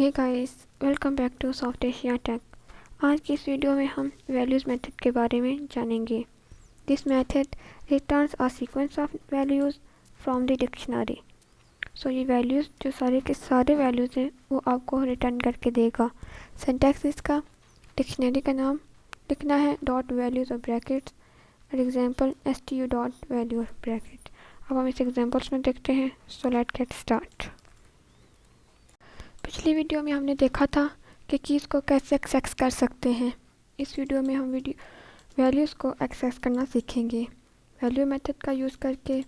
Hey guys, welcome back to soft Asia tech. आज की इस वीडियो में हम वैल्यूज़ मेथड के बारे में जानेंगे। This method returns a sequence of values from the dictionary. So ये वैल्यूज़ जो सारे के सारे वैल्यूज़ हैं वो आपको रिटर्न करके देगा। सिंटैक्स इसका डिक्शनरी का नाम लिखना है डॉट वैल्यूज़ और ब्रैकेट्स और एग्जाम्पल stu डॉट वैल्यू और ब्रैकेट। अब हम इस एग्जाम्पल्स में देखते हैं। So let's get start. पिछली वीडियो में हमने देखा था कि कीज़ को कैसे एक्सेस कर सकते हैं। इस वीडियो में हम वैल्यूज़ को एक्सेस करना सीखेंगे वैल्यू मेथड का यूज़ करके।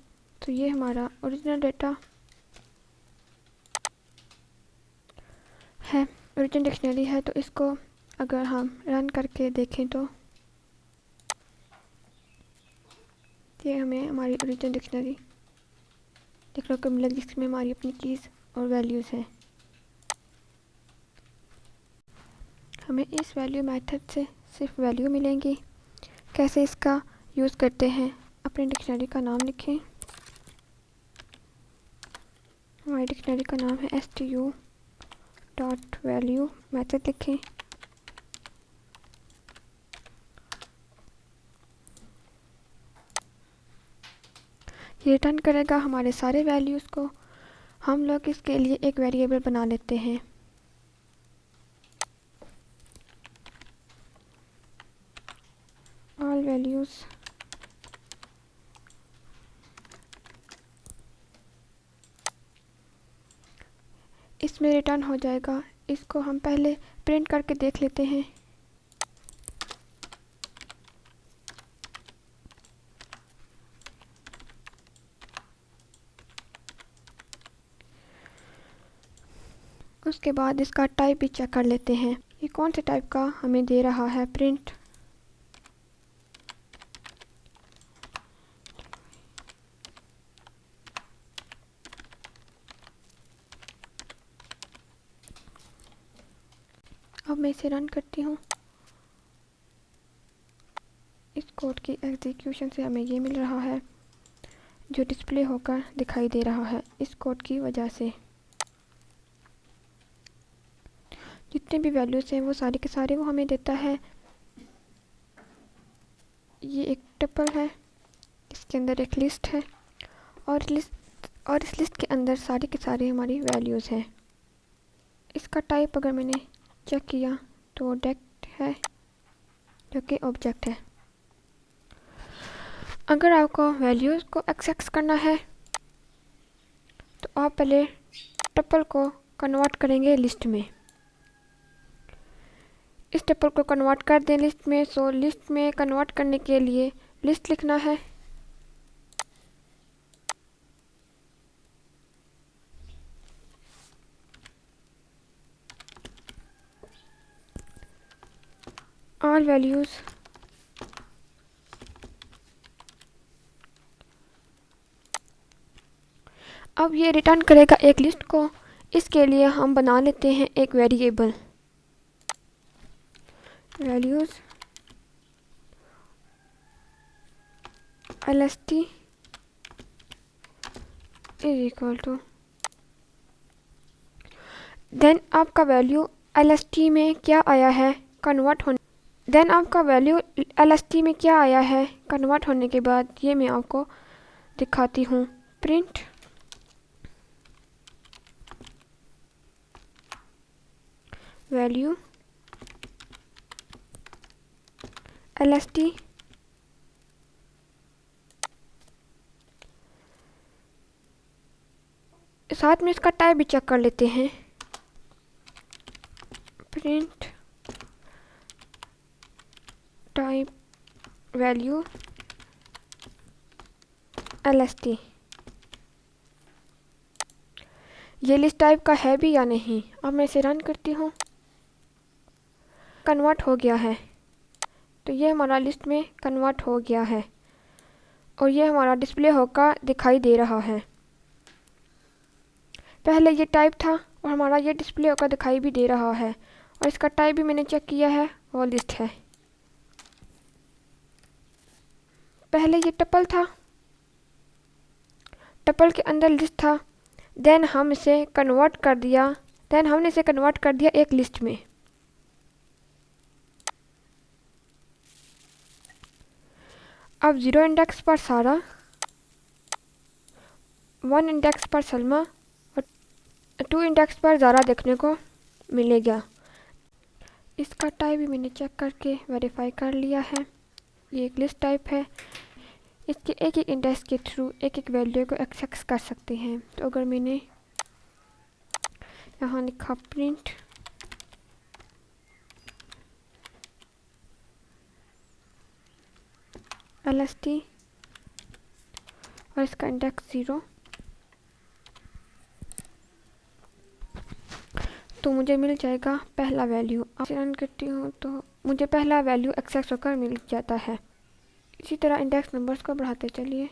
तो ये हमारा ओरिजिनल डेटा है, ओरिजिनल डिक्शनरी है। तो इसको अगर हम रन करके देखें तो ये हमें हमारी ओरिजिनल डिक्शनरी देखने को मिलेगी जिसमें हमारी अपनी कीज़ और वैल्यूज़ हैं। हमें इस वैल्यू मेथड से सिर्फ वैल्यू मिलेंगी। कैसे इसका यूज़ करते हैं, अपनी डिक्शनरी का नाम लिखें। हमारी डिक्शनरी का नाम है stu डॉट वैल्यू मेथड लिखें। ये रिटर्न करेगा हमारे सारे वैल्यूज़ को। हम लोग इसके लिए एक वेरिएबल बना लेते हैं। ऑल वैल्यूज़ इसमें रिटर्न हो जाएगा। इसको हम पहले प्रिंट करके देख लेते हैं। उसके बाद इसका टाइप भी चेक कर लेते हैं। ये कौन से टाइप का हमें दे रहा है प्रिंट। अब मैं इसे रन करती हूँ। इस कोड की एग्जीक्यूशन से हमें ये मिल रहा है जो डिस्प्ले होकर दिखाई दे रहा है इस कोड की वजह से। जितने भी वैल्यूज़ हैं वो सारे के सारे वो हमें देता है। ये एक टपल है, इसके अंदर एक लिस्ट है और इस लिस्ट के अंदर सारे के सारे हमारी वैल्यूज़ हैं। इसका टाइप अगर मैंने चेक किया तो वो डायरेक्ट है जो कि ऑब्जेक्ट है। अगर आपको वैल्यूज़ को एक्सेस करना है तो आप पहले टपल को कन्वर्ट करेंगे लिस्ट में। इस टपल को कन्वर्ट कर दें लिस्ट में। सो लिस्ट में कन्वर्ट करने के लिए लिस्ट लिखना है। ऑल वैल्यूज़ अब ये रिटर्न करेगा एक लिस्ट को। इसके लिए हम बना लेते हैं एक variable values lst is equal to then आपका वैल्यू lst में क्या आया है कन्वर्ट होने। देन आपका वैल्यू lst में क्या आया है कन्वर्ट होने के बाद ये मैं आपको दिखाती हूँ। प्रिंट वैल्यू lst साथ में इसका टाइप भी चेक कर लेते हैं। प्रिंट टाइप वैल्यू lst ये लिस्ट टाइप का है भी या नहीं। अब मैं इसे रन करती हूँ। कन्वर्ट हो गया है, तो ये हमारा लिस्ट में कन्वर्ट हो गया है और ये हमारा डिस्प्ले होकर दिखाई दे रहा है। पहले ये टाइप था और हमारा ये डिस्प्ले होकर दिखाई भी दे रहा है और इसका टाइप भी मैंने चेक किया है, वो लिस्ट है। पहले ये टपल था, टपल के अंदर लिस्ट था। देन हम इसे कन्वर्ट कर दिया देन हमने इसे कन्वर्ट कर दिया एक लिस्ट में। अब 0 इंडेक्स पर सारा, 1 इंडेक्स पर सलमा और 2 इंडेक्स पर ज़ारा देखने को मिलेगा। इसका टाइप भी मैंने चेक करके वेरीफाई कर लिया है। ये एक लिस्ट टाइप है। इसके एक एक इंडेक्स के थ्रू एक एक वैल्यू को एक्सेस कर सकते हैं। तो अगर मैंने यहाँ लिखा प्रिंट lst और इसका इंडेक्स 0, तो मुझे मिल जाएगा पहला वैल्यू। अब रन करती हूँ तो मुझे पहला वैल्यू एक्सेस होकर मिल जाता है। इसी तरह इंडेक्स नंबर्स को बढ़ाते चलिए।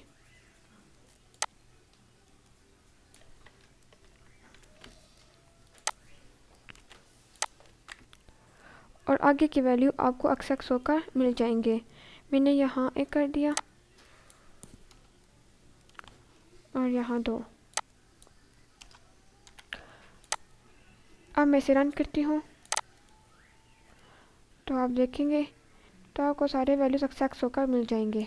और आगे की वैल्यू आपको एक्सेस होकर मिल जाएंगे। मैंने यहाँ 1 कर दिया और यहाँ 2। अब मैं इसे रन करती हूँ तो आप देखेंगे तो आपको सारे वैल्यूज एक्सेस होकर मिल जाएंगे।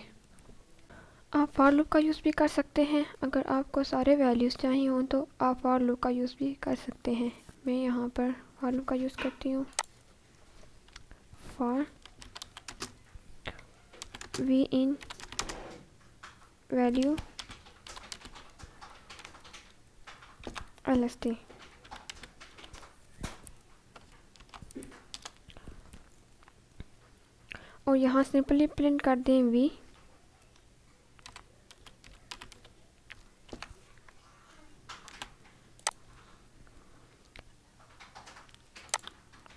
आप फॉर लूप का यूज़ भी कर सकते हैं। अगर आपको सारे वैल्यूज़ चाहिए हों तो आप फॉर लूप का यूज़ भी कर सकते हैं। मैं यहाँ पर फॉर लूप का यूज़ करती हूँ। For v in value lst और यहाँ सिंपली प्रिंट कर दें वी।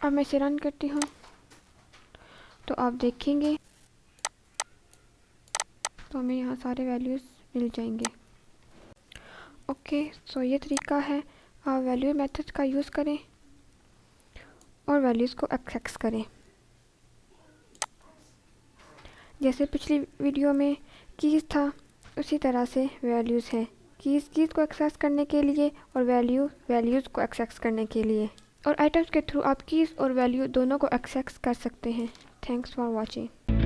अब मैं इसे रन करती हूँ तो आप देखेंगे तो हमें यहाँ सारे वैल्यूज़ मिल जाएंगे। ओके, सो ये तरीका है। आप वैल्यू मेथड का यूज़ करें और वैल्यूज़ को एक्सेस करें। जैसे पिछली वीडियो में कीज़ था उसी तरह से वैल्यूज़ हैं। कीज़ को एक्सेस करने के लिए और वैल्यूज़ को एक्सेस करने के लिए। और आइटम्स के थ्रू आप कीज़ और वैल्यू दोनों को एक्सेस कर सकते हैं। Thanks for watching.